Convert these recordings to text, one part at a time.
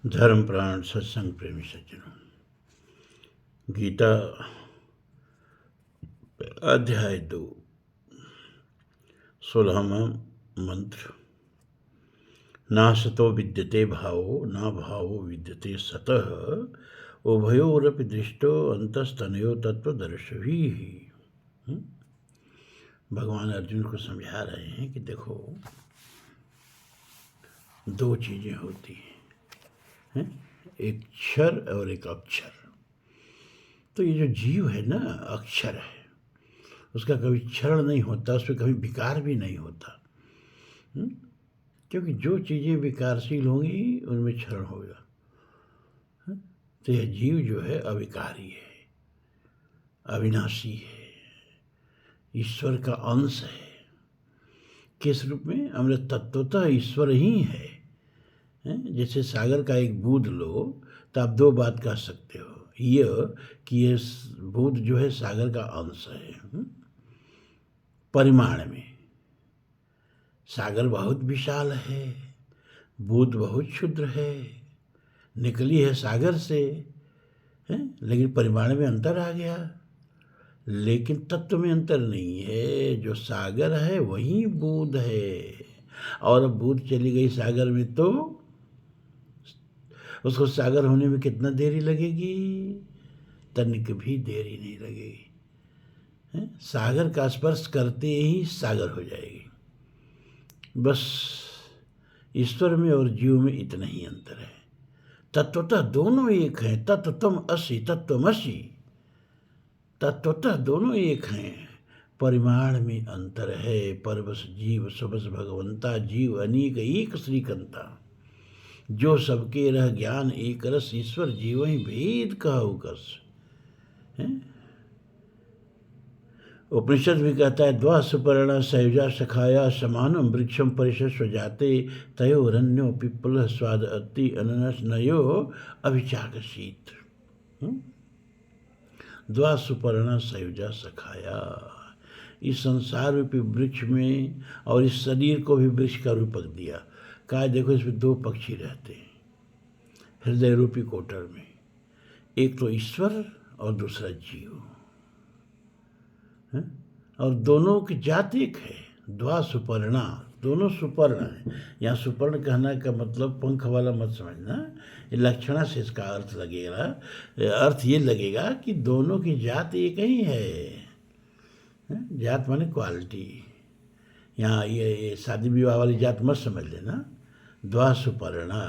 धर्म प्राण सत्संग प्रेमी सज्जनों, गीता अध्याय 2 16वां मंत्र। नासतो विद्यते भावो न भावो विद्यते सतः उभयोरपि दृष्टो अंतस्तनयो तत्वदर्शिभिः। भगवान अर्जुन को समझा रहे हैं कि देखो, दो चीजें होती हैं, एक क्षर और एक अक्षर। तो ये जो जीव है ना, अक्षर है, उसका कभी क्षरण नहीं होता, उसमें कभी विकार भी नहीं होता। क्योंकि जो चीज़ें विकारशील होंगी उनमें क्षरण होगा। तो यह जीव जो है अविकारी है, अविनाशी है, ईश्वर का अंश है। किस रूप में? अमृत तत्वतः ईश्वर ही है। जैसे सागर का एक बूंद लो तो आप दो बात कह सकते हो, यह कि ये बूंद जो है सागर का अंश है। परिमाण में सागर बहुत विशाल है, बूंद बहुत क्षुद्र है, निकली है सागर से, लेकिन परिमाण में अंतर आ गया। लेकिन तत्व में अंतर नहीं है, जो सागर है वही बूंद है। और अब बूंद चली गई सागर में तो उसको सागर होने में कितना देरी लगेगी? तनिक भी देरी नहीं लगेगी। सागर का स्पर्श करते ही सागर हो जाएगी। बस ईश्वर में और जीव में इतना ही अंतर है। तत्वतः दोनों एक हैं। तत्वतम असि तत्वमसि, तत्वतः दोनों एक हैं। परिमाण में अंतर है। परवश जीव सबस भगवंता, जीव अनेक एक श्रीकंता। जो सबके रह ज्ञान एक रस, ईश्वर जीव ही भेद कहु कस। उपनिषद भी कहता है, द्वा सुपर्ण सयुजा सखाया समानम वृक्षम परिशस्व जाते तयोरन्यो पिप्पल स्वाद अति अननस नयो अभिचाकशीत। द्वा सुपर्ण सयुजा सखाया। इस संसार रूपी वृक्ष में और इस शरीर को भी वृक्ष का रूपक दिया। कहा देखो, इसमें दो पक्षी रहते हैं हृदय रूपी कोटर में, एक तो ईश्वर और दूसरा जीव। और दोनों की जात एक है। द्वा सुपर्णा, दोनों सुपर्ण है। यहाँ सुपर्ण कहना का मतलब पंख वाला मत समझना, ये लक्षणा से इसका अर्थ लगेगा। अर्थ ये लगेगा कि दोनों की जात एक ही है। जात माने क्वालिटी। यहाँ ये शादी विवाह वाली जात मत समझ लेना। द्वा सुपर्णा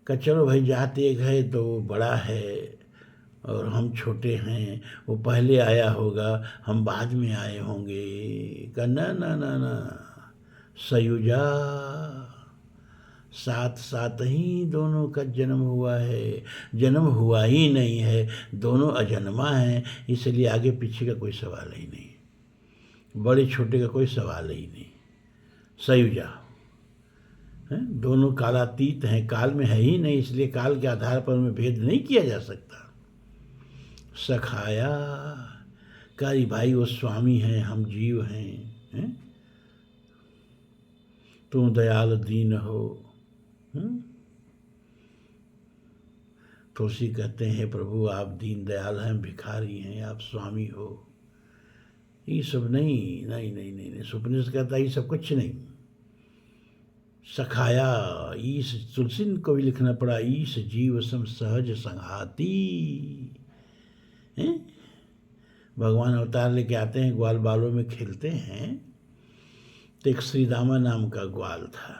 का चलो भाई, जात एक है तो वो बड़ा है और हम छोटे हैं, वो पहले आया होगा, हम बाद में आए होंगे। का ना ना ना ना, सयुजा, साथ साथ ही दोनों का जन्म हुआ है। जन्म हुआ ही नहीं है, दोनों अजन्मा हैं, इसलिए आगे पीछे का कोई सवाल ही नहीं, बड़े छोटे का कोई सवाल ही नहीं। सयुजा दोनों कालातीत हैं, काल में है ही नहीं, इसलिए काल के आधार पर उनमें भेद नहीं किया जा सकता। सखाया, कारी भाई वो स्वामी हैं, हम जीव हैं। तू दयाल दीन हो। तुलसी कहते हैं, प्रभु आप दीन दयाल हैं, भिखारी हैं, आप स्वामी हो। ये सब नहीं नहीं नहीं नहीं, नहीं। सुपनिषद कहता है ये सब कुछ नहीं। सखाया, ईश, तुलसी को भी लिखना पड़ा, ईश जीव सम सहज संघाती। भगवान अवतार लेके आते हैं, ग्वाल बालों में खेलते हैं। तो एक श्रीदामा नाम का ग्वाल था,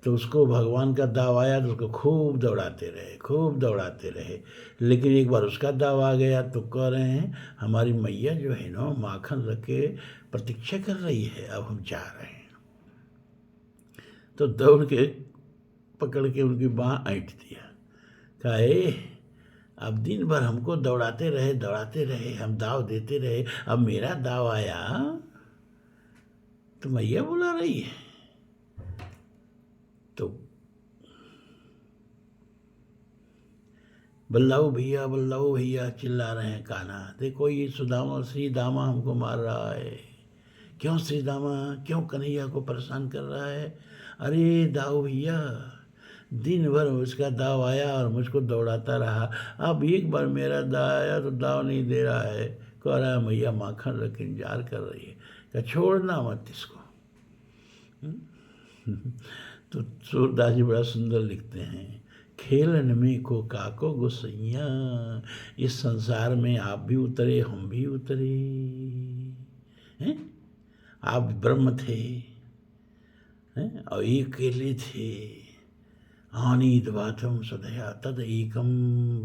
तो उसको भगवान का दाव आया तो उसको खूब दौड़ाते रहे, खूब दौड़ाते रहे। लेकिन एक बार उसका दाव आ गया तो कह रहे हैं, हमारी मैया जो है ना, माखन रख के प्रतीक्षा कर रही है, अब हम जा रहे हैं। तो दौड़ के पकड़ के उनकी बाँह ऐंठ दिया। कहा अब दिन भर हमको दौड़ाते रहे, हम दाव देते रहे, अब मेरा दाव आया तो मैया बुला रही है। तो बल्लाओ भैया चिल्ला रहे हैं कान्हा, देखो ये सुदामा श्री दामा हमको मार रहा है। क्यों श्री दामा, क्यों कन्हैया को परेशान कर रहा है? अरे दाऊ भैया, दिन भर उसका दाव आया और मुझको दौड़ाता रहा। अब एक बार मेरा दाव आया तो दाव नहीं दे रहा है, कह रहा है मैया माखन रख इंतजार कर रही है, क्या छोड़ना मत इसको। तो सूरदास जी बड़ा सुंदर लिखते हैं, खेलन में को काको गुसैया, इस संसार में आप भी उतरे हम भी उतरे हैं। आप ब्रह्म थे हैं और एक अकेले थे। हानि द्वातम सदया तद एकम,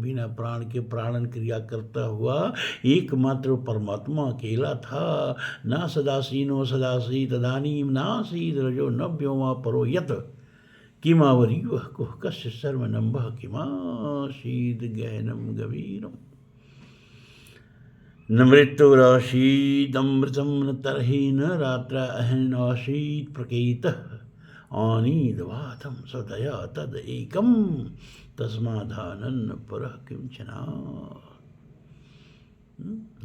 बिना प्राण के प्राणन क्रिया करता हुआ एकमात्र परमात्मा अकेला था। ना सदासीनो सदासी तदानीम नासीद रजो न व्योमा परो यत, किमावरीव कुह कस्य सर्वनम्भ किमासीद गहनम गभीरम। न मृत्युरासीदमृतं न तरहि न रात्र अहनासीत् प्रकेतः, आनीद्वातं सदया तद एकम, तस्मादानन्न परः किंचना।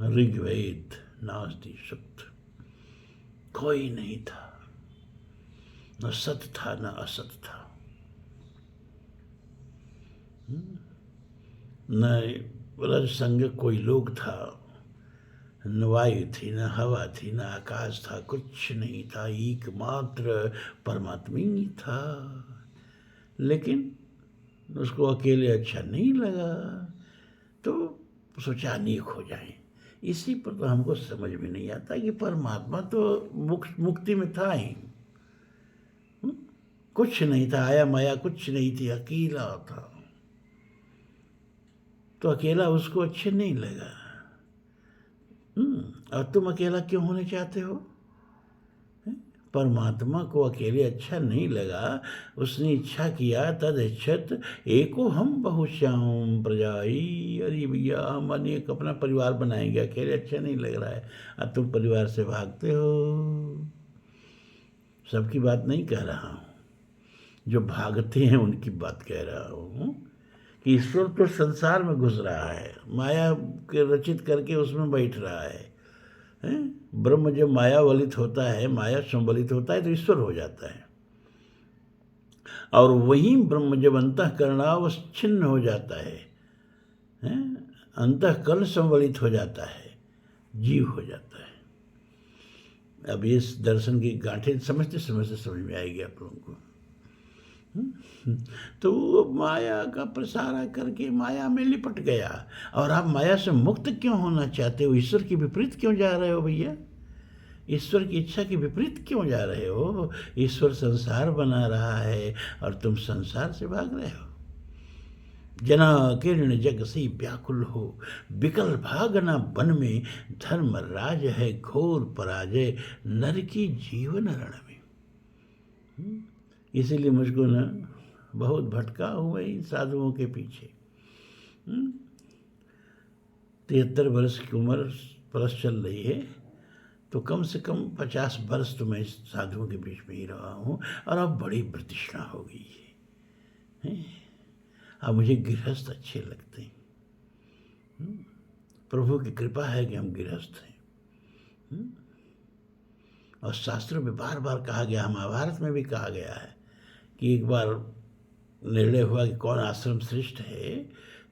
ऋग्वेद नास्ति सुक्त, कोई नहीं था, न सत था न असत था, न रज संग कोई लोग था, न वायु थी न हवा थी न आकाश था, कुछ नहीं था, एकमात्र परमात्मा ही था। लेकिन उसको अकेले अच्छा नहीं लगा तो सोचा अनेक हो जाए। इसी पर तो हमको समझ में नहीं आता कि परमात्मा तो मुक्ति में था ही, कुछ नहीं था, आया माया कुछ नहीं थी, अकेला था। तो अकेला उसको अच्छे नहीं लगा। और तुम अकेला क्यों होने चाहते हो? परमात्मा को अकेले अच्छा नहीं लगा, उसने इच्छा किया तद इच्छत एको हम बहुश्याम प्रजाई। अरे भैया हम अनेक अपना परिवार बनाएंगे, अकेले अच्छा नहीं लग रहा है, अब तुम परिवार से भागते हो। सबकी बात नहीं कह रहा हूँ, जो भागते हैं उनकी बात कह रहा हूँ कि ईश्वर तो संसार में घुस रहा है, माया के रचित करके उसमें बैठ रहा है। ब्रह्म जब माया वलित होता है, माया संवलित होता है तो ईश्वर हो जाता है। और वही ब्रह्म जब अंतःकरणावच्छिन्न हो जाता है, अंतःकरण संवलित हो जाता है, जीव हो जाता है। अब इस दर्शन की गांठें समझते समझते समझ में आएगी आप लोगों को। तो वो माया का प्रसार करके माया में लिपट गया। और आप माया से मुक्त क्यों होना चाहते हो? ईश्वर के विपरीत क्यों जा रहे हो भैया? ईश्वर की इच्छा के विपरीत क्यों जा रहे हो? ईश्वर संसार बना रहा है और तुम संसार से भाग रहे हो। जना किरण जग से व्याकुल हो, विकल भागना वन में, धर्म राज है घोर पराजय, नर की जीवन रण में। इसीलिए मुझको ना बहुत भटका हुआ इन साधुओं के पीछे। 73 वर्ष की उम्र प्लस चल रही है, तो कम से कम 50 वर्ष तो मैं इस साधुओं के बीच में ही रहा हूँ। और अब बड़ी प्रतिष्ठा हो गई है। अब मुझे गृहस्थ अच्छे लगते हैं। प्रभु की कृपा है कि हम गृहस्थ हैं। और शास्त्रों में बार बार कहा गया, महाभारत में भी कहा गया है कि एक बार निर्णय हुआ कि कौन आश्रम श्रेष्ठ है,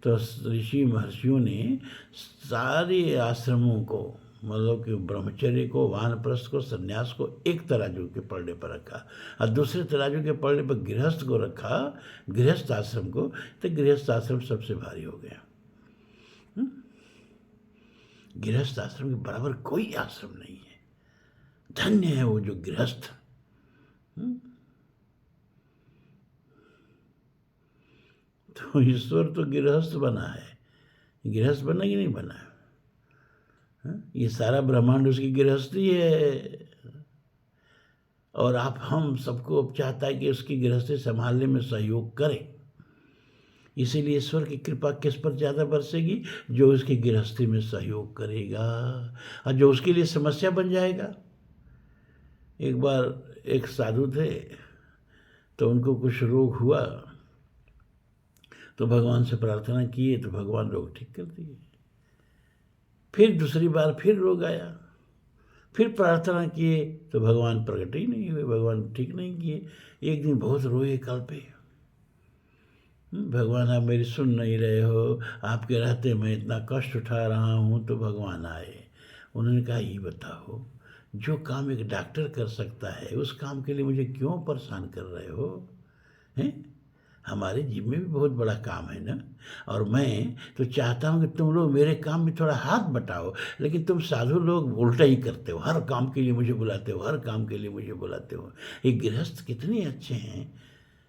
तो ऋषि महर्षियों ने सारे आश्रमों को, मतलब कि ब्रह्मचर्य को, वानप्रस्थ को, संन्यास को एक तराजू के पलड़े पर रखा और दूसरे तराजू के पलड़े पर गृहस्थ को रखा, गृहस्थ आश्रम को। तो गृहस्थ आश्रम सबसे भारी हो गया। गृहस्थ आश्रम के बराबर कोई आश्रम नहीं है। धन्य है वो जो गृहस्थ। तो ईश्वर तो गृहस्थ बना है, गृहस्थ बना कि नहीं बना? ये सारा ब्रह्मांड उसकी गृहस्थी है। और आप हम सबको अब चाहता है कि उसकी गृहस्थी संभालने में सहयोग करें। इसीलिए ईश्वर की कृपा किस पर ज़्यादा बरसेगी? जो उसकी गृहस्थी में सहयोग करेगा और जो उसके लिए समस्या बन जाएगा। एक बार एक साधु थे, तो उनको कुछ रोग हुआ, तो भगवान से प्रार्थना किए तो भगवान रोग ठीक कर दिए। फिर दूसरी बार फिर रोग आया, फिर प्रार्थना किए तो भगवान प्रकट ही नहीं हुए, भगवान ठीक नहीं किए। एक दिन बहुत रोए, कल्पे। भगवान आप मेरी सुन नहीं रहे हो, आपके रहते मैं इतना कष्ट उठा रहा हूँ। तो भगवान आए, उन्होंने कहा ये बताओ, जो काम एक डॉक्टर कर सकता है उस काम के लिए मुझे क्यों परेशान कर रहे हो? हैं? हमारे जिम में भी बहुत बड़ा काम है ना, और मैं तो चाहता हूँ कि तुम लोग मेरे काम में थोड़ा हाथ बटाओ, लेकिन तुम साधु लोग उल्टा ही करते हो, हर काम के लिए मुझे बुलाते हो, हर काम के लिए मुझे बुलाते हो। ये गृहस्थ कितने अच्छे हैं,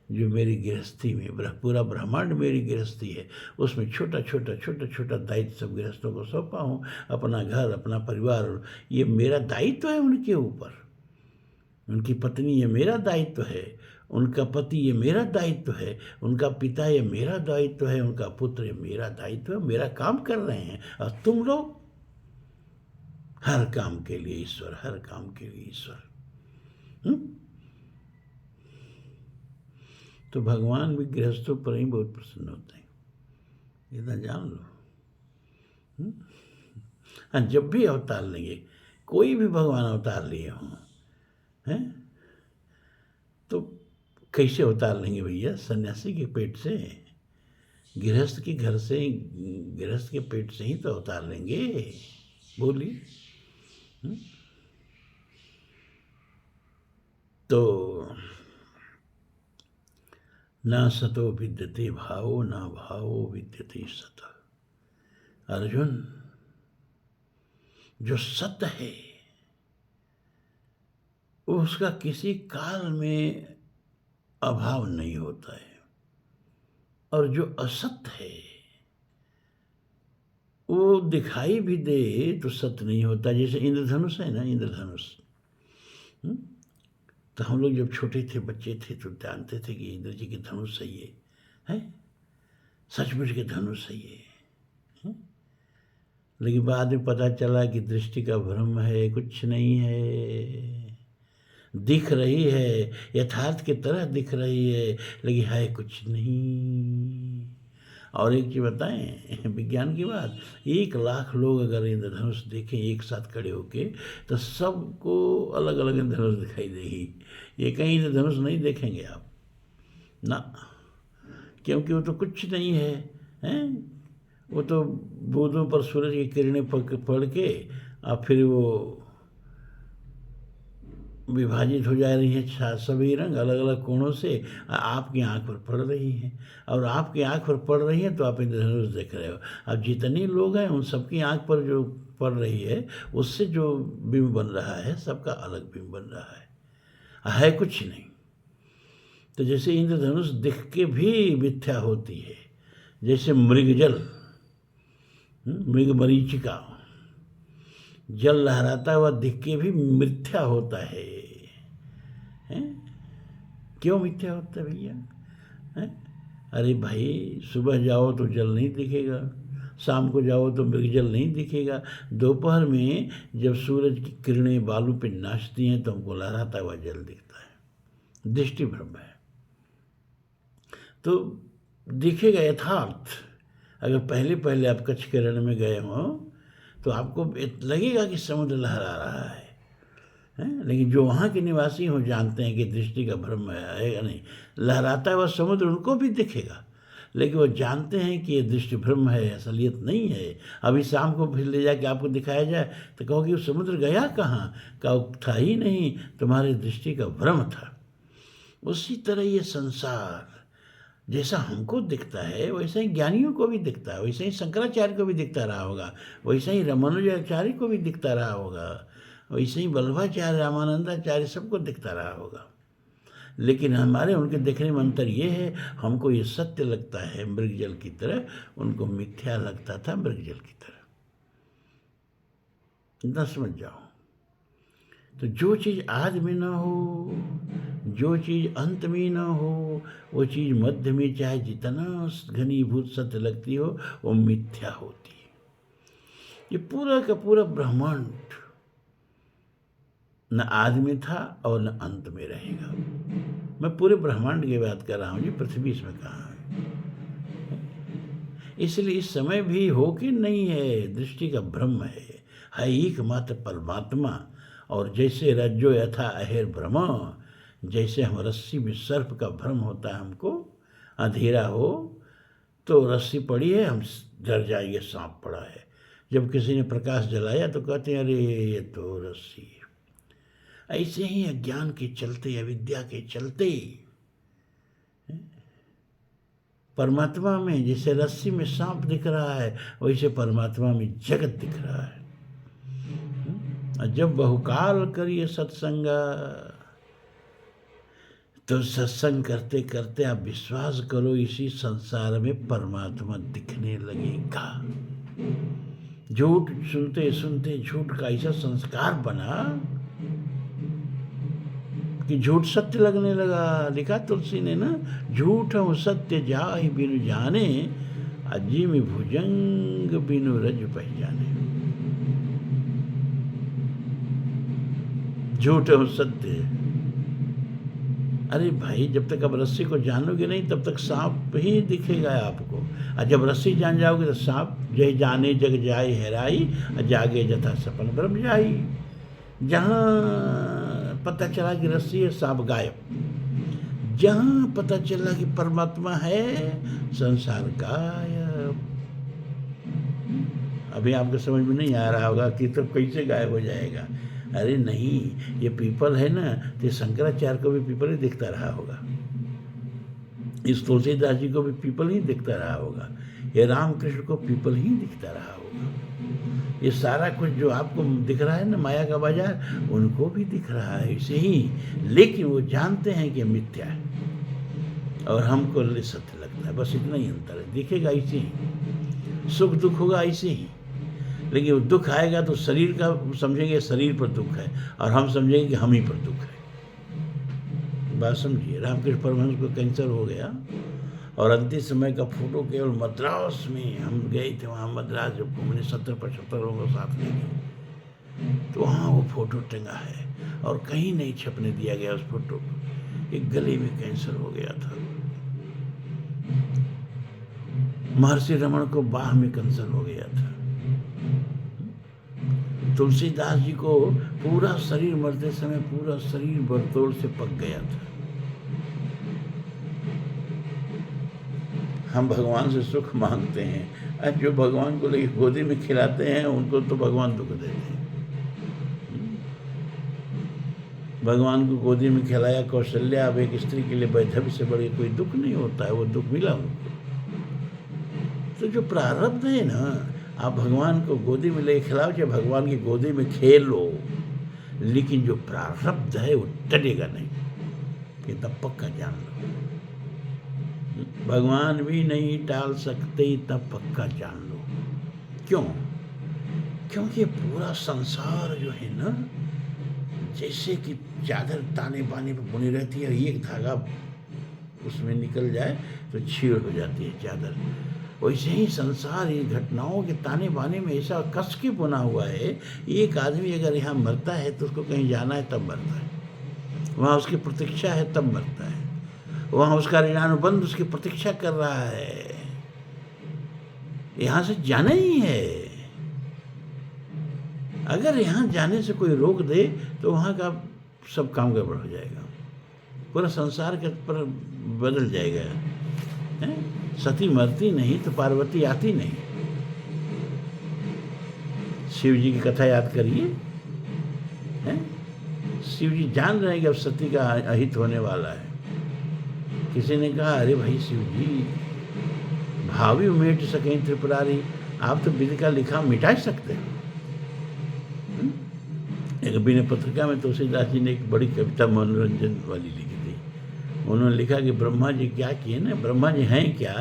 जो मेरी गृहस्थी में पूरा ब्रह्मांड मेरी गृहस्थी है, उसमें छोटा छोटा छोटा छोटा दायित्व सब गृहस्थों को सौंपा हूँ। अपना घर, अपना परिवार, ये मेरा दायित्व है उनके ऊपर। उनकी पत्नी ये मेरा दायित्व है, उनका पति ये मेरा दायित्व है, उनका पिता ये मेरा दायित्व है, उनका पुत्र ये मेरा दायित्व है। मेरा काम कर रहे हैं, और तुम लोग हर काम के लिए ईश्वर, हर काम के लिए ईश्वर। तो भगवान भी गृहस्थों पर ही बहुत प्रसन्न होते हैं, इतना जान लो। हाँ, जब भी अवतार लेंगे, कोई भी भगवान अवतार लिए हों, हैं, तो कैसे अवतार लेंगे भैया? सन्यासी के पेट से, गृहस्थ के घर से, गृहस्थ के पेट से ही तो अवतार लेंगे। बोलिए। तो न सतो विद्यते भावो, न भावो विद्यते सत। अर्जुन, जो सत्य है उसका किसी काल में अभाव नहीं होता है, और जो असत्य है वो दिखाई भी दे तो सत्य नहीं होता। जैसे इंद्रधनुष है ना, इंद्रधनुष, तो हम लोग जब छोटे थे, बच्चे थे, तो जानते थे कि इंद्र जी के धनुष सही है, सचमुच के धनुष सही है। लेकिन बाद में पता चला कि दृष्टि का भ्रम है, कुछ नहीं है, दिख रही है, यथार्थ की तरह दिख रही है, लेकिन है कुछ नहीं। और एक चीज़ बताएं, विज्ञान की बात, 1,00,000 लोग अगर इंद्रधनुष देखें एक साथ खड़े होके, तो सबको अलग अलग इंद्रधनुष दिखाई देगी। ये कहीं इंद्रधनुष नहीं देखेंगे आप ना, क्योंकि वो तो कुछ नहीं है, हैं? वो तो बूंदों पर सूरज की किरणें पड़ के और फिर वो विभाजित हो जा रही हैं, सभी रंग अलग अलग कोणों से आपकी आंख पर पड़ रही हैं, और आपकी आंख पर पड़ रही हैं तो आप इंद्रधनुष देख रहे हो। अब जितने लोग हैं उन सबकी आंख पर जो पड़ रही है, उससे जो बिंब बन रहा है, सबका अलग बिंब बन रहा है कुछ नहीं। तो जैसे इंद्रधनुष दिख के भी मिथ्या होती है, जैसे मृगजल, मृग मरीचिका, जल लहराता हुआ दिख के भी मिथ्या होता है, हैं? क्यों मिथ्या होता है भैया? हैं? अरे भाई, सुबह जाओ तो जल नहीं दिखेगा, शाम को जाओ तो मृगजल नहीं दिखेगा, दोपहर में जब सूरज की किरणें बालू पे नाचती हैं तो हमको लहराता हुआ जल दिखता है। दृष्टि भ्रम है, तो दिखेगा यथार्थ। अगर पहले पहले आप कच्छ के रण में गए हों तो आपको लगेगा कि समुद्र लहरा रहा है, लेकिन जो वहाँ के निवासी हो जानते हैं कि दृष्टि का भ्रम है या नहीं, लहराता हुआ समुद्र उनको भी दिखेगा, लेकिन वो जानते हैं कि ये दृष्टि भ्रम है, असलियत नहीं है। अभी शाम को फिर ले जाके आपको दिखाया जाए तो कहोगे वो समुद्र गया कहाँ? कहो था ही नहीं, तुम्हारी दृष्टि का भ्रम था। उसी तरह ये संसार जैसा हमको दिखता है वैसा ही ज्ञानियों को भी दिखता है, वैसे ही शंकराचार्य को भी दिखता रहा होगा, वैसा ही रामानुजाचार्य को भी दिखता रहा होगा, वैसे ही वल्लभाचार्य, रामानंदाचार्य सबको दिखता रहा होगा। लेकिन हमारे उनके देखने में अंतर ये है, हमको ये सत्य लगता है मृगजल की तरह, उनको मिथ्या लगता था मृगजल की तरह। इतना समझ जाओ। तो जो चीज़ आदि में न हो, जो चीज़ अंत में न हो, वो चीज़ मध्य में चाहे जितना घनीभूत सत्य लगती हो, वो मिथ्या होती है। ये पूरा का पूरा ब्रह्मांड न आदि में था और न अंत में रहेगा। मैं पूरे ब्रह्मांड की बात कर रहा हूँ जी, पृथ्वी इसमें कहाँ है। इसलिए इस समय भी हो कि नहीं है, दृष्टि का भ्रम है एकमात्र परमात्मा। और जैसे रज्जो यथा अहेर भ्रम, जैसे हम रस्सी में सर्प का भ्रम होता है हमको, अंधेरा हो तो रस्सी पड़ी है, हम डर जाएंगे सांप पड़ा है। जब किसी ने प्रकाश जलाया तो कहते हैं अरे ये तो रस्सी है। ऐसे ही अज्ञान के चलते, अविद्या के चलते परमात्मा में जैसे रस्सी में सांप दिख रहा है, वैसे परमात्मा में जगत दिख रहा है। जब बहुकाल करिए सत्संग, तो सत्संग करते करते आप विश्वास करो इसी संसार में परमात्मा दिखने लगेगा। झूठ सुनते सुनते झूठ का ऐसा संस्कार बना कि झूठ सत्य लगने लगा। लिखा तुलसी ने ना, झूठ हूँ सत्य जाहि बिनु जाने, अजी में भुजंग बिनु रज पहचाने। झूठ हूँ सत्य, अरे भाई जब तक आप रस्सी को जानोगे नहीं तब तक सांप ही दिखेगा आपको, और जब रस्सी जान जाओगे तो सांप जय जाने जग जाए हेराई, जागे जथा सपन ब्रह्म जाई। जहाँ पता चला कि रस्सी है, सांप गायब। जहाँ पता चला कि परमात्मा है, संसार गायब। अभी आपको समझ में नहीं आ रहा होगा कि तो कैसे गायब हो जाएगा। अरे नहीं, ये पीपल है ना, तो शंकराचार्य को भी पीपल ही दिखता रहा होगा, इस तुलसीदास जी को भी पीपल ही दिखता रहा होगा, ये रामकृष्ण को पीपल ही दिखता रहा होगा। ये सारा कुछ जो आपको दिख रहा है ना, माया का बाजार, उनको भी दिख रहा है ऐसे ही, लेकिन वो जानते हैं कि मिथ्या है और हमको सत्य लगता है। बस इतना ही अंतर है। दिखेगा ऐसे ही, सुख दुख होगा ऐसे ही, लेकिन वो दुख आएगा तो शरीर का समझेंगे शरीर पर दुख है, और हम समझेंगे कि हम ही पर दुख है। बात समझिए। रामकृष्ण परमहंस को कैंसर हो गया और अंतिम समय का फोटो केवल मद्रास में, हम गए थे वहाँ मद्रास, जब घूमने 70-75 लोगों को साथ लेके, तो वहाँ वो फोटो टंगा है और कहीं नहीं छपने दिया गया उस फोटो को। एक गले में कैंसर हो गया था। महर्षि रमण को बाह में कैंसर हो गया था। तुलसीदास जी को पूरा शरीर, मरते समय पूरा शरीर बरतोड़ से पक गया था। हम भगवान से सुख मांगते हैं, और जो भगवान को लेकर गोदी में खिलाते हैं उनको तो भगवान दुख देते हैं। भगवान को गोदी में खिलाया कौशल्या, अब एक स्त्री के लिए वैधव्य से बड़े कोई दुख नहीं होता है, वो दुख मिला उनको। तो जो प्रारब्ध है ना, आप भगवान को गोदी में ले खिलाओ, चाहे भगवान की गोदी में खेल लो, लेकिन जो प्रारब्ध है वो टलेगा नहीं, ये तब पक्का जान लो। भगवान भी नहीं टाल सकते, तब पक्का जान लो। क्यों? क्योंकि पूरा संसार जो है ना, जैसे कि चादर ताने बाने पर बुनी रहती है, एक धागा उसमें निकल जाए तो छीड़ हो जाती है चादर, वैसे ही संसार ये घटनाओं के ताने बाने में ऐसा कस के बुना हुआ है। एक आदमी अगर यहाँ मरता है तो उसको कहीं जाना है तब मरता है, वहाँ उसकी प्रतीक्षा है तब मरता है, वहाँ उसका ऋणानुबंध उसकी प्रतीक्षा कर रहा है, यहाँ से जाना ही है। अगर यहाँ जाने से कोई रोक दे तो वहाँ का सब काम गड़बड़ हो जाएगा, पूरा संसार के पर बदल जाएगा। सती मरती नहीं तो पार्वती आती नहीं। शिव जी की कथा याद करिए, शिव जी जान रहे हैं कि अब सती का अहित होने वाला है। किसी ने कहा अरे भाई शिव जी, भावी उमेट सकें त्रिपुरारी, आप तो विधि का लिखा मिटा सकते हो। एक बिना पत्रिका में तुलसीदास जी ने एक बड़ी कविता मनोरंजन वाली लिखी थी। उन्होंने लिखा कि ब्रह्मा जी क्या किए ना, ब्रह्मा जी हैं क्या,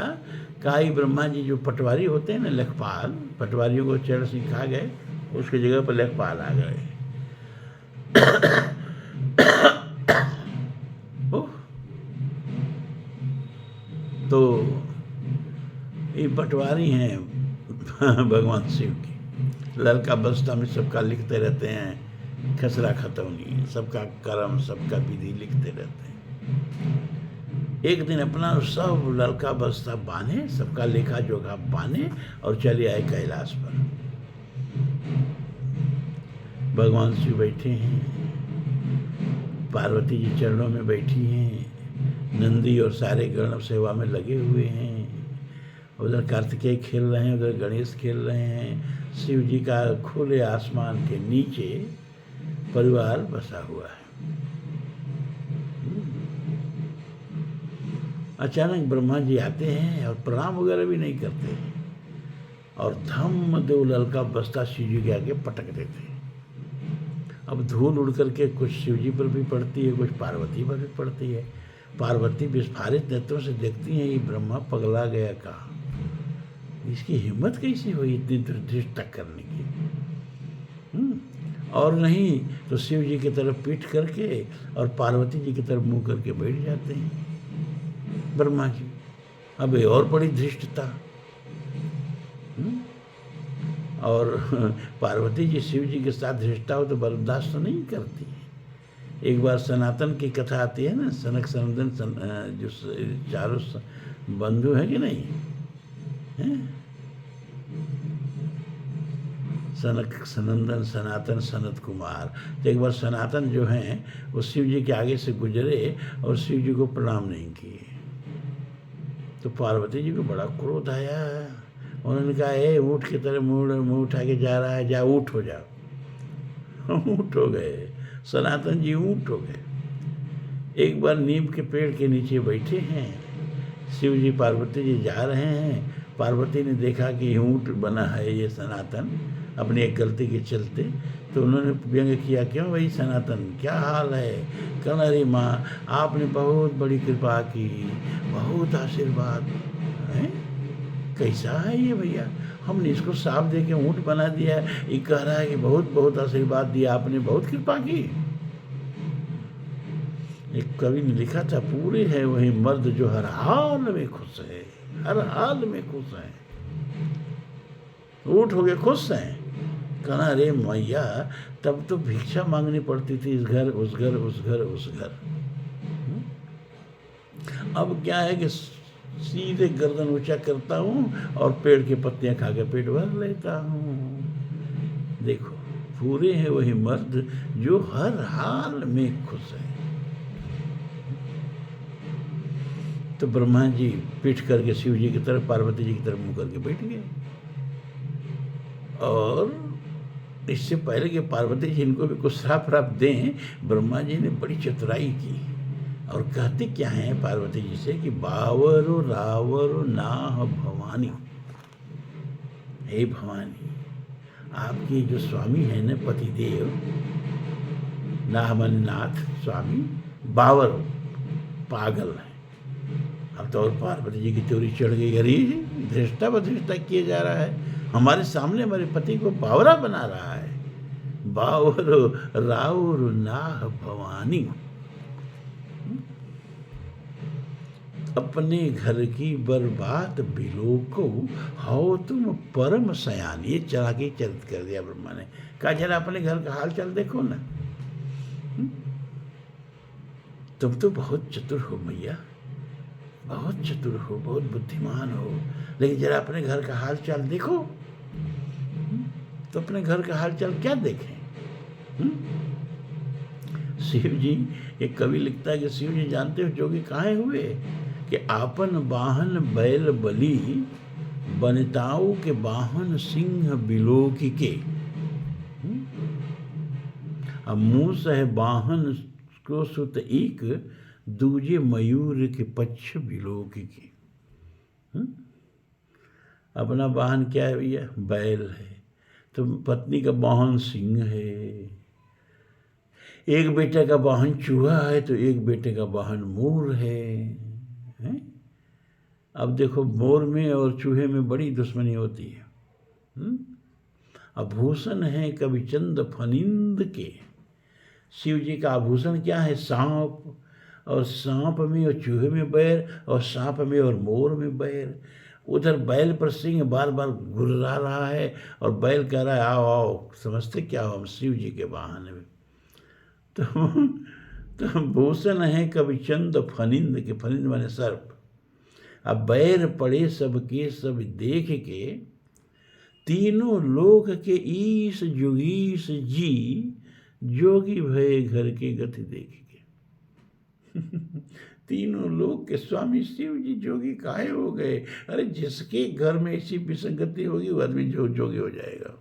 काई ब्रह्मा जी जो पटवारी होते हैं ना, लेखपाल, पटवारियों को चरण सिखा गए, उसकी जगह पर लेखपाल आ गए। तो ये पटवारी हैं भगवान शिव की, ललका बस्ता में सबका लिखते रहते हैं, खसरा खतौनी, सबका कर्म सबका विधि लिखते रहते हैं। एक दिन अपना सब ललका बस्ता बांधे, सबका लेखा जोखा बांधे और चले आए कैलाश पर। भगवान शिव बैठे हैं, पार्वती जी चरणों में बैठी हैं, नंदी और सारे गण सेवा में लगे हुए हैं। उधर कार्तिकेय खेल रहे हैं, उधर गणेश खेल रहे हैं। शिव जी का खुले आसमान के नीचे परिवार बसा हुआ है। अचानक ब्रह्मा जी आते हैं और प्रणाम वगैरह भी नहीं करते हैं और धम्म दो ललका बस्ता शिव जी के आगे पटक देते हैं। अब धूल उड़ करके कुछ शिव जी पर भी पड़ती है, कुछ पार्वती पर भी पड़ती है। पार्वती विस्फारित नेत्रों से देखती हैं, ये ब्रह्मा पगला गया का, इसकी हिम्मत कैसी हुई इतनी दुर्दृष्टा करने की। और नहीं तो शिव जी की तरफ पीठ करके और पार्वती जी की तरफ मुंह करके बैठ जाते हैं ब्रह्मा जी। अब ये और बड़ी धृष्टता। और पार्वती जी शिव जी के साथ धृष्टा हो तो बर्दाश्त नहीं करती है। एक बार सनातन की कथा आती है ना, सनक सनंदन जो चारों बंधु हैं कि नहीं है? सनक सनंदन सनातन सनत कुमार। तो एक बार सनातन जो हैं वो शिव जी के आगे से गुजरे और शिव जी को प्रणाम नहीं किए तो पार्वती जी को बड़ा क्रोध आया। उन्होंने कहा, ए ऊँट की तरह मुँह उठा के जा रहा है, जा ऊँट हो जाओ। ऊँट हो गए, सनातन जी ऊँट हो गए। एक बार नीम के पेड़ के नीचे बैठे हैं, शिव जी पार्वती जी जा रहे हैं। पार्वती ने देखा कि ऊँट बना है ये सनातन अपनी एक गलती के चलते, तो उन्होंने व्यंग किया, क्यों भाई सनातन क्या हाल है? कहना, अरे माँ आपने बहुत बड़ी कृपा की, बहुत आशीर्वाद है। कैसा है ये भैया, हमने इसको साफ दे के ऊँट बना दिया है, ये कह रहा है कि बहुत बहुत आशीर्वाद दिया आपने, बहुत कृपा की। एक कवि ने लिखा था, पूरे है वही मर्द जो हर हाल में खुश है, हर हाल में खुश है। ऊँट हो गए खुश हैं। कहना, अरे मैया तब तो भिक्षा मांगनी पड़ती थी, इस घर उस घर उस घर उस घर। अब क्या है कि सीधे गर्दन ऊंचा करता हूँ और पेड़ की पत्तियां खा के पेट भर लेता हूँ। देखो, पूरे हैं वही मर्द जो हर हाल में खुश है। तो ब्रह्मा जी पीठ करके शिव जी की तरफ, पार्वती जी की तरफ मुंह करके बैठ गए। और इससे पहले कि पार्वती जी इनको भी कुछ श्राप दें, ब्रह्मा जी ने बड़ी चतुराई की और कहते क्या हैं पार्वती जी से कि बावरो रावरो नाह भवानी, हे भवानी, आपके जो स्वामी है न पतिदेव, नाह मन नाथ स्वामी, बावर पागल है। अब तो और पार्वती जी की चोरी चढ़ गई, अरे धृष्टा बधृष्टा किए जा रहा है, हमारे सामने हमारे पति को बावरा बना रहा है। बावरो रावरो नाह भवानी, अपने घर की बर्बाद बिलोको हो तुम परम सयान। ये चला के चरित कर दिया ब्रह्मा ने। कहा, जरा अपने घर का हाल चाल देखो ना, तुम तो बहुत चतुर हो मैया, बहुत चतुर हो, बहुत बुद्धिमान हो, लेकिन जरा अपने घर का हाल चाल देखो। तो अपने घर का हाल चाल क्या देखें? शिव जी, एक कवि लिखता है कि शिव जी जानते हो जोगी काहे हुए कि आपन वाहन बैल बली, बनताऊ के वाहन सिंह बिलोकी के। अब मूस है वाहन को सुत एक, दूजे मयूर के पक्ष बिलोकी के। अपना वाहन क्या है भैया? बैल है। तो पत्नी का वाहन सिंह है। एक बेटे का वाहन चूहा है तो एक बेटे का वाहन मोर है? अब देखो, मोर में और चूहे में बड़ी दुश्मनी होती है। आभूषण है कवि चंद फनिंद के। शिव जी का आभूषण क्या है? सांप, और सांप में और चूहे में बैर, और सांप में और मोर में बैर। उधर बैल पर सिंह बार बार गुर्रा रहा है और बैल कह रहा है, आओ आओ, समझते क्या हो, हम शिव जी के वाहन में। तो भूषण है कवि चंद फनिंद के, फनिंद माने सर्प। अब बैर पड़े सबके सब देख के, तीनों लोक के ईश जुगीश जी, जोगी भय घर के गति देख के। तीनों लोग के स्वामी शिव जी जोगी काहे हो गए। अरे जिसके घर में ऐसी विसंगति होगी वो आदमी जोगी हो जाएगा।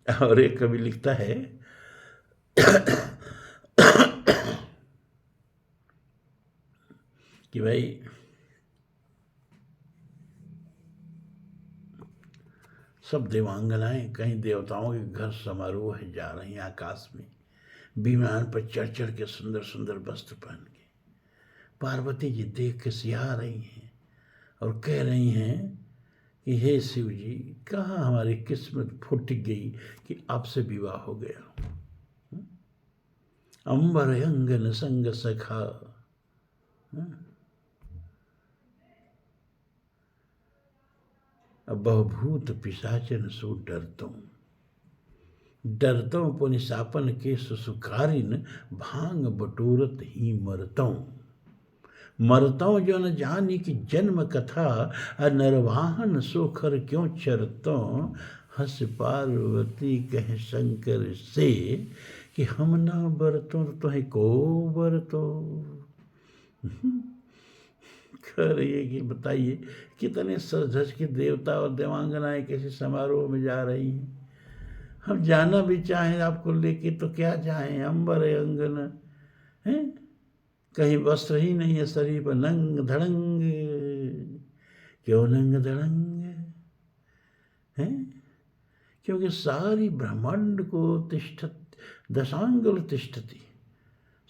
और एक कवि लिखता है कि भाई सब देवांगनाएं कहीं देवताओं के घर समारोह है जा रही हैं आकाश में, विमान पर चढ़ चढ़ के सुंदर सुंदर वस्त्र पहन के। पार्वती जी देख के सिहा रही हैं और कह रही हैं कि हे शिव जी, कहाँ हमारी किस्मत फूट गई कि आपसे विवाह हो गया। अंबर अंगन संग सखा, बहुभूत पिशाचन सो डरतों पुनि सापन के सुसुकारिन, भांग बटोरत ही मरतों जो न जानी कि जन्म कथा, नरवाहन सोखर क्यों चरतों। हंस पार्वती कह शंकर से कि हम ना बरतों तुम्हें को बरतो। कह रही है कि बताइए कितने सज धज के देवता और देवांगनाएं किसी समारोह में जा रही हैं। हम जाना भी चाहें आपको लेके तो क्या जाएं, अंबर अंगन है, कहीं वस्त्र ही नहीं है शरीर पर, नंग धड़ंग। क्यों नंग धड़ंग है? क्योंकि सारी ब्रह्मांड को तिष्ठत दशांगुल तिष्ठति,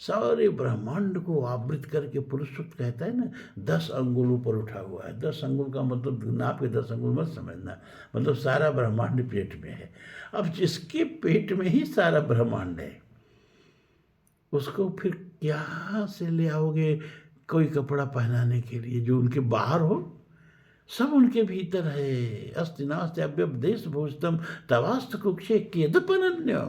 सारे ब्रह्मांड को आवृत करके पुरुषोत्त कहता है ना, 10 अंगुल ऊपर उठा हुआ है। 10 अंगुल का मतलब नाप के 10 अंगुल मत समझना, मतलब सारा ब्रह्मांड पेट में है। अब जिसके पेट में ही सारा ब्रह्मांड है उसको फिर क्या से ले आओगे कोई कपड़ा पहनाने के लिए जो उनके बाहर हो? सब उनके भीतर है। अस्ति नास्ति अव्यपदेश भूषितम तवास्तु कुक्षे कियदपनन्यो।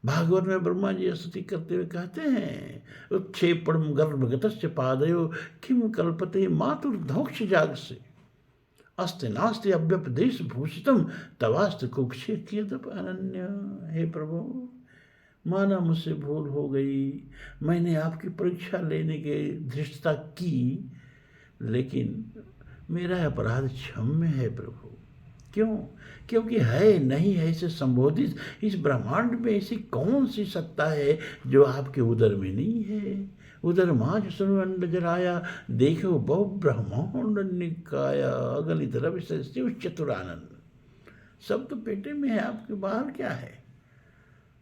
भागवत में ब्रह्मा जी स्तुति करते हुए कहते हैं, उत्क्षेपणम गर्भगतस्य पादयो किम कल्पते मातुर्धोक्ष जाग से, अस्ति नास्ति अव्यपदेश भूषितम तवास्तु कुक्षे कियदपनन्यो। हे प्रभु, माना मुझसे भूल हो गई, मैंने आपकी परीक्षा लेने की धृष्टता की, लेकिन मेरा अपराध क्षम्य है प्रभु। क्यों? क्योंकि है नहीं है से संबोधित इस ब्रह्मांड में ऐसी कौन सी सत्ता है जो आपके उदर में नहीं है। उदर माज सुनो अंड जराया, देखो बहु ब्रह्मांड निकाया, अगलित रवि से शिव चतुरानंद। सब तो पेटे में है, आपके बाहर क्या है?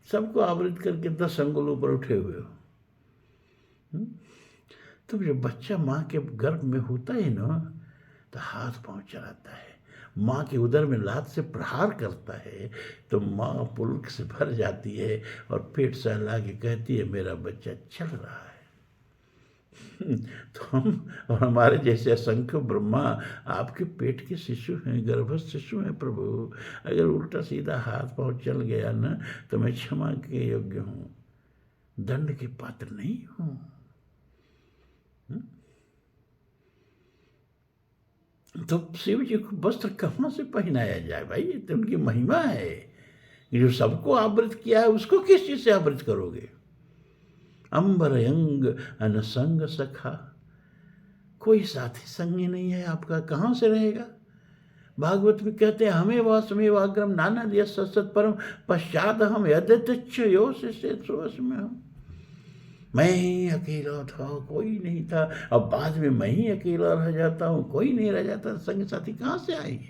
सबको आवृत करके 10 अंगुल ऊपर उठे हुए हो। तो जब बच्चा माँ के गर्भ में होता है ना, तो हाथ पांव चलाता है, माँ के उदर में लात से प्रहार करता है, तो माँ पुलक से भर जाती है और पेट सहला के कहती है मेरा बच्चा चल रहा है। तो हम और हमारे जैसे असंख्य ब्रह्मा आपके पेट के शिशु हैं, गर्भस्थ शिशु हैं प्रभु। अगर उल्टा सीधा हाथ पांव चल गया ना, तो मैं क्षमा के योग्य हूँ, दंड के पात्र नहीं हूँ। तो शिव जी को वस्त्र कहाँ से पहनाया जाए भाई? ये तो उनकी महिमा है। जो सबको आवृत किया है उसको किस चीज से आवृत करोगे? अंबर अंग अनसंग सखा, कोई साथी संगी नहीं है आपका, कहाँ से रहेगा? भागवत में कहते हैं हमें वासमे वाग्रम नाना दिया सत परम पश्चात हम यद्यच यो से सोस में हम। मैं ही अकेला था, कोई नहीं था, अब बाद में मैं ही अकेला रह जाता हूँ, कोई नहीं रह जाता, संग साथी कहाँ से आएंगे?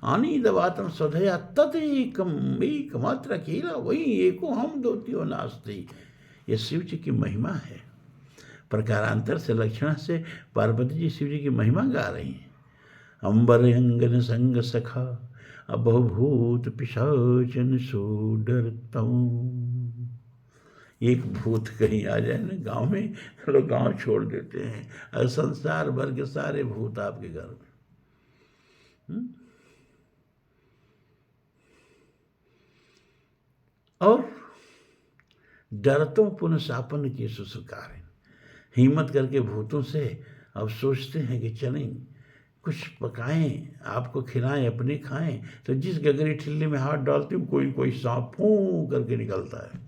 आनी दबातम स्वधया तत् एकमात्र अकेला, वही एको हम दोतियो नास्ति। ये शिव जी की महिमा है। प्रकारांतर से लक्षणा से पार्वती जी शिव जी की महिमा गा रही हैं। अंबर अंगन संग सखा, बहुभूत पिशाचन सो डरतम। एक भूत कहीं आ जाए ना गांव में, लोग गांव छोड़ देते हैं, और संसार भर के सारे भूत आपके घर में। और डरतों पुनः सापन की सुसुकार, हिम्मत करके भूतों से अब सोचते हैं कि चलें कुछ पकाएं, आपको खिलाएं, अपने खाएं। तो जिस गगरी ठिल्ली में हाथ डालते हैं कोई कोई सांप फूं करके निकलता है।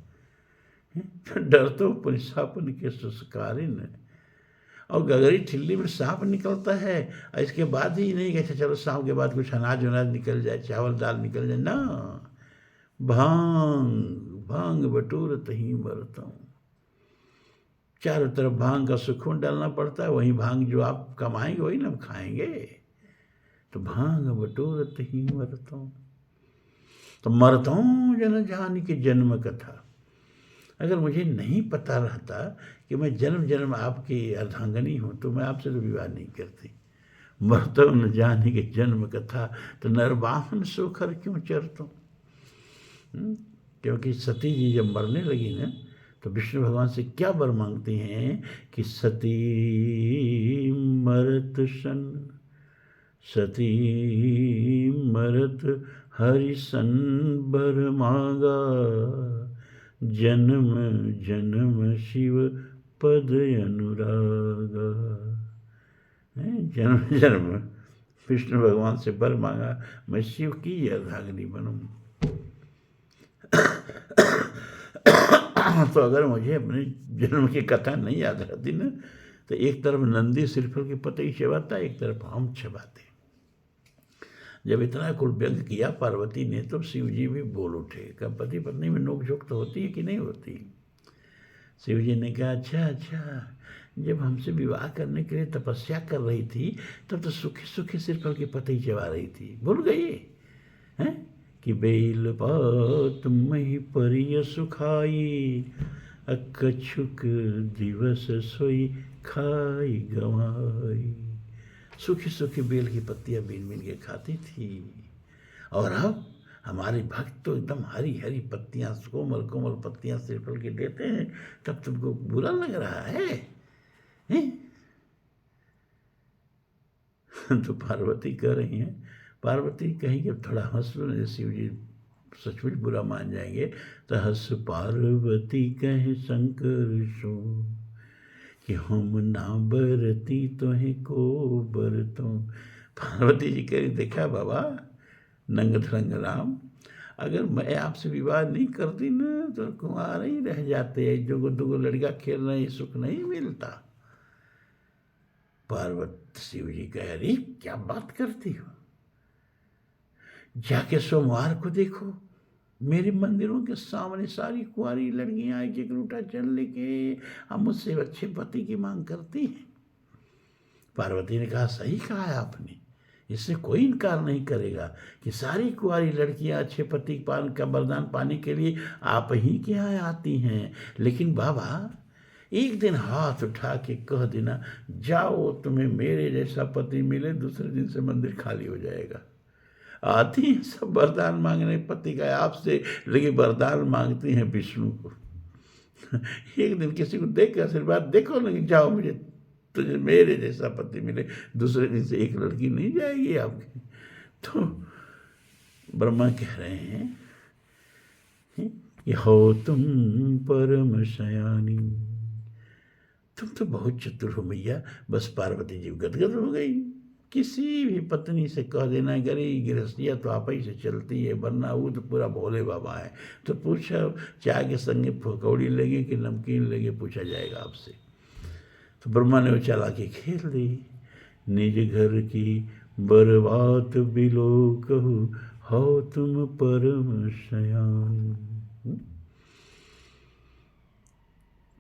डरतो पुलिसापन के सुस्कारिन। और गगरी ठिल्ली में सांप निकलता है और इसके बाद ही नहीं कहते चलो सांप के बाद कुछ अनाज वनाज निकल जाए, चावल दाल निकल जाए ना। भांग भांग बटोरत ही मरता हूँ। चारों तरफ भांग का सुखून डालना पड़ता है, वही भांग जो आप कमाएंगे वही ना हम खाएंगे। तो भांग बटोरत ही मरता हूँ। तो मरता हूँ जन जान की जन्म कथा। अगर मुझे नहीं पता रहता कि मैं जन्म जन्म आपकी अर्धांगनी हूँ तो मैं आपसे तो विवाह नहीं करती। मरता हूँ न जाने की जन्म कथा, तो नरवाहन सोखर क्यों चरता हूँ। क्योंकि सती जी जब मरने लगी ना तो विष्णु भगवान से क्या वर मांगती हैं कि सती मरत सन, सती मरत हरि सन वर मांगा, जन्म जन्म शिव पद अनुरागा। जन्म जन्म विष्णु भगवान से वर मांगा मैं शिव की अर्धांगिनी बनूं। तो अगर मुझे अपने जन्म की कथा नहीं याद रहती ना तो एक तरफ नंदी श्रीफल की पतई चबाता, एक तरफ हम चबाते। जब इतना कुल व्यंग किया पार्वती ने तो शिव जी भी बोल उठे। कब पति पत्नी में नोकझोंक तो होती है कि नहीं होती। शिव जी ने कहा अच्छा अच्छा, जब हमसे विवाह करने के लिए तपस्या कर रही थी तब तो सूखे सूखे श्रीफल की पतई चबा रही थी, भूल गई हैं कि बेल पात मही परिय सुखाई, अकछुक दिवस सोई खाई गवाई। सूखी सूखी बेल की पत्तियां बीन बीन के खाती थी। और अब हमारे भक्त तो एकदम हरी हरी पत्तियां, कोमल कोमल पत्तियां श्रीफल की देते हैं, तब तुमको बुरा लग रहा है? तो पार्वती कह रही हैं, पार्वती कहीं कि थोड़ा हंस लो, शिव जी सचमुच बुरा मान जाएंगे। तो हंस पार्वती कहे शंकर सो, कि हम ना बरती तोहे को बरतो। पार्वती जी कह रही देखा बाबा नंग धड़ंग राम, अगर मैं आपसे विवाह नहीं करती ना तो कुंवारे ही रह जाते, जो दो लड़का खेल रहे सुख नहीं मिलता। पार्वती शिव जी कह रही क्या बात करती हो, जाके सोमवार को देखो मेरे मंदिरों के सामने सारी कुंवारी लड़कियां एक एक लूटा जल लेके हम मुझसे अच्छे पति की मांग करती हैं। पार्वती ने कहा सही कहा है आपने, इससे कोई इनकार नहीं करेगा कि सारी कुंवारी लड़कियां अच्छे पति पान का वरदान पाने के लिए आप ही के यहाँ आती हैं। लेकिन बाबा एक दिन हाथ उठा के कह देना जाओ तुम्हें मेरे जैसा पति मिले, दूसरे दिन से मंदिर खाली हो जाएगा। आती हैं सब वरदान मांगने पति का आपसे, लेकिन वरदान मांगती हैं विष्णु को। एक दिन किसी को देख के आशीर्वाद देखो, लेकिन जाओ मुझे तुझे मेरे जैसा पति मिले, दूसरे दिन से एक लड़की नहीं जाएगी आपकी। तो ब्रह्मा कह रहे हैं कि हो तुम परम शयानी, तुम तो बहुत चतुर हो मैया। बस पार्वती जी गदगद हो गई। किसी भी पत्नी से कह देना गरी गृहस्थिया तो आप ही से चलती है, वरना वो तो पूरा भोले बाबा है। तो पूछा चाय के संगे पकौड़ी लेंगे कि नमकीन लेंगे, पूछा जाएगा आपसे। तो ब्रह्मा ने वो चालाकी खेल दी। निज घर की बर्बाद बिलो कहू, हो तुम परम शयान।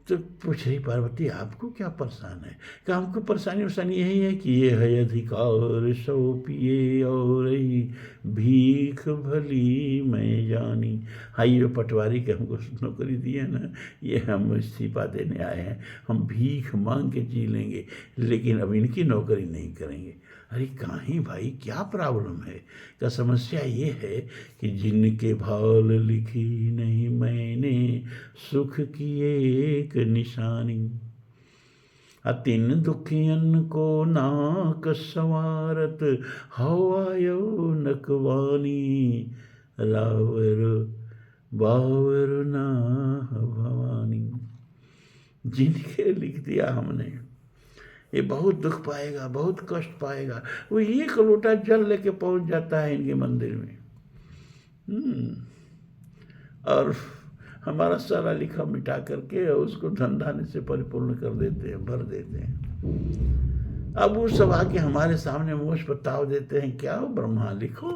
तो पूछ रही पार्वती आपको क्या परेशान है? कि हमको परेशानी यही है कि ये है अधिकार सौंपिए और भीख भली मैं जानी। हाँ ये पटवारी के हमको नौकरी दी है ना, ये हम इस्तीफा देने आए हैं, हम भीख मांग के जी लेंगे, लेकिन अब इनकी नौकरी नहीं करेंगे। अरे कहीं भाई क्या प्रॉब्लम है? क्या समस्या ये है कि जिनके भाल लिखी नहीं मैंने, सुख की एक निशानी। अतिन दुखियन को नाक संवारत, हवायो नकवानी, रावर बावर ना भवानी। जिनके लिख दिया हमने ये बहुत दुख पाएगा, बहुत कष्ट पाएगा, वो एक लोटा जल लेके पहुंच जाता है इनके मंदिर में। और हमारा सारा लिखा मिटा करके उसको धन धान्य से परिपूर्ण कर देते हैं, भर देते हैं। अब वो सब आके हमारे सामने मोछ बताव देते हैं, क्या हो ब्रह्मा लिखो,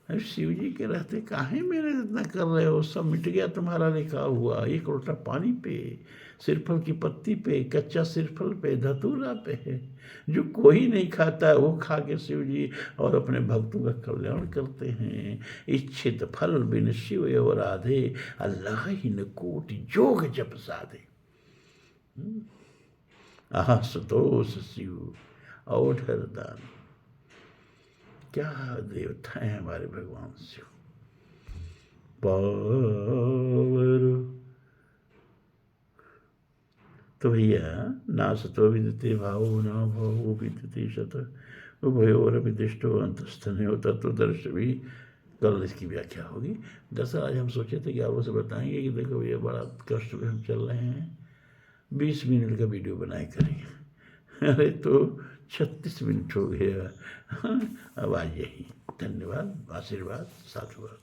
अरे शिव जी के रहते काहे मेरे इतना कर रहे हो, सब मिट गया तुम्हारा लिखा हुआ। एक लोटा पानी पे, सिरफल की पत्ती पे, कच्चा सिरफल पे, धतूरा पे, जो कोई नहीं खाता है वो खा के शिव जी और अपने भक्तों का कल्याण करते हैं। इच्छित फल बिन शिव एव राधे, अल्लाह ही न कोटि जोग जप साधे। आह संतोष शिव औढ़र दान, क्या देवता है हमारे भगवान शिव। पावर तो भैया ना सतो विदते भावो ना भावो विदते शत उभयोर विदिष्टो अंतस्थन होता तो दर्श भी कल इसकी व्याख्या होगी। दरअसल आज हम सोचे थे कि आप उसे बताएंगे कि देखो ये बड़ा कष्ट में हम चल रहे हैं, 20 मिनट का वीडियो बनाए करेंगे। अरे तो 36 मिनट हो गया। अब आज यही, धन्यवाद, आशीर्वाद, साधुवाद।